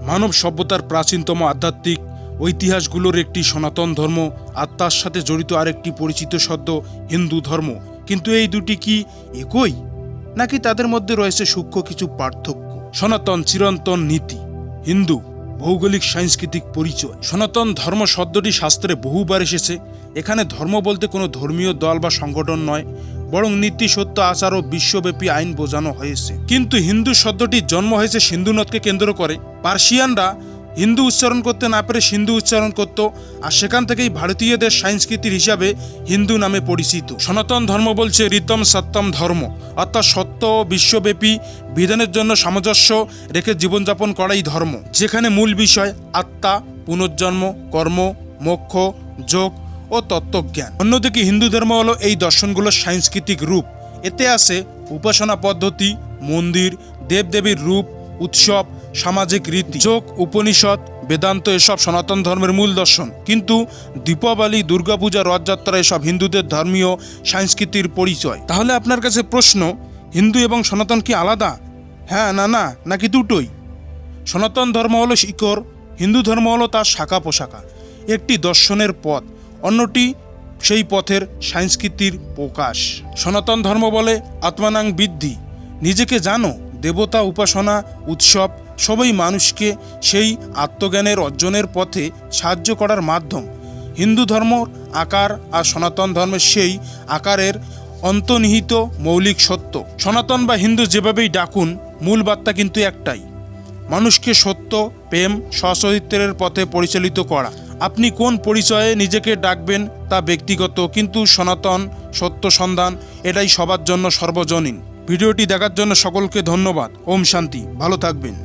মানব সভ্যতার প্রাচীনতম আধ্যাত্মিক ঐতিহাসগুলোর একটি সনাতন ধর্ম, আর তার সাথে জড়িত আরেকটি পরিচিত শব্দ হিন্দু ধর্ম। কিন্তু এই দুটি কি একই, নাকি তাদের মধ্যে রয়েছে সূক্ষ্ম কিছু পার্থক্য? সনাতন চিরন্তন নীতি, হিন্দু ভৌগোলিক সাংস্কৃতিক পরিচয়। সনাতন ধর্ম শব্দটি শাস্ত্রে বহুবার এসেছে। এখানে ধর্ম বলতে কোনো ধর্মীয় দল বা সংগঠন নয়, বরং নীতি, সত্য, আচার ও বিশ্বব্যাপী আইন বোঝানো হয়েছে। কিন্তু হিন্দু শব্দটির জন্ম হয়েছে সিন্ধুনদকে কেন্দ্র করে। পার্সিয়ানরা হিন্দু উচ্চারণ করতে না পেরে সিন্ধু উচ্চারণ করত, আর সেখান থেকেই ভারতীয়দের সংস্কৃতির হিসাবে হিন্দু নামে পরিচিত। সনাতন ধর্ম বলছে ঋতম সত্যম ধর্ম, অর্থাৎ সত্য ও বিশ্বব্যাপী বিধানের জন্য সামঞ্জস্য রেখে জীবনযাপন করাই ধর্ম, যেখানে মূল বিষয় আত্মা, পুনর্জন্ম, কর্ম, মোক্ষ, যোগ ও তত্ত্বজ্ঞান। অন্যদিকে হিন্দু ধর্ম হলো এই দর্শনগুলোর সাংস্কৃতিক রূপ। এতে আছে উপাসনা পদ্ধতি, মন্দির, দেবদেবীর রূপ, উৎসব, সামাজিক রীতি, যোগ, উপনিষদ, বেদান্ত এসব সনাতন ধর্মের মূল দর্শন। কিন্তু দীপাবলি, দুর্গাপূজা, রথযাত্রা এসব হিন্দুদের ধর্মীয় সংস্কৃতির পরিচয়। তাহলে আপনার কাছে প্রশ্ন, হিন্দু এবং সনাতন কি আলাদা? হ্যাঁ, না, নাকি দুটোই? সনাতন ধর্ম হলো শিকড়, হিন্দু ধর্ম হলো তার শাখা পোশাখা। একটি দর্শনের পথ, অন্যটি সেই পথের সংস্কৃতির প্রকাশ। সনাতন ধর্ম বলে আত্মানাং বিদ্ধি, নিজেকে জানো। দেবতা, উপাসনা, উৎসব সবই মানুষকে সেই আত্মজ্ঞানের অর্জনের পথে সাহায্য করার মাধ্যম। হিন্দু ধর্মর আকার আর সনাতন ধর্মের সেই আকারের অন্তর্নিহিত মৌলিক সত্য। সনাতন বা হিন্দু যেভাবেই ডাকুন, মূল বার্তা কিন্তু একটাই, মানুষকে সত্য, প্রেম, সচরিত্রের পথে পরিচালিত করা। আপনি কোন পরিচয়ে নিজেকে ডাকবেন তা ব্যক্তিগত, কিন্তু সনাতন সত্য সন্ধান এটাই সবার জন্য সর্বজনীন। ভিডিওটি দেখার জন্য সকলকে ধন্যবাদ। ওম শান্তি, ভালো থাকবেন।